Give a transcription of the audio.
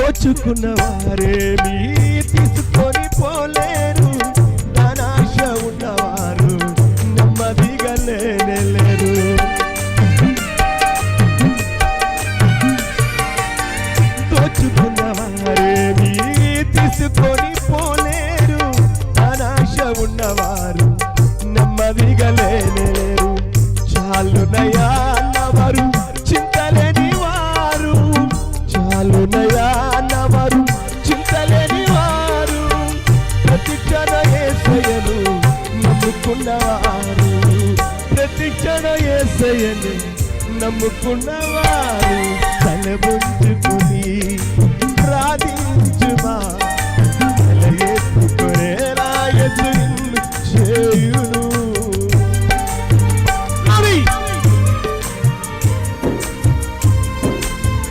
దోచుకున్న వారేమీ తీసుకొని పోలేరు, ధనాశ ఉన్నవారు నెమ్మదిగా లేరు. దోచుకున్న వారేమీ తీసుకొని పోలేరు, ధనాశ ఉన్నవారు నెమ్మదిగా లేరు. చాలునయా అన్నవారు చింతలేని వారు, చాలునయా అన్నవారు చింతలేని వారు, ప్రతి క్షణ యేసయ్యను నమ్ముకున్నవారు, ప్రతి క్షణ యేసయ్యను నమ్ముకున్నవారు. తలపు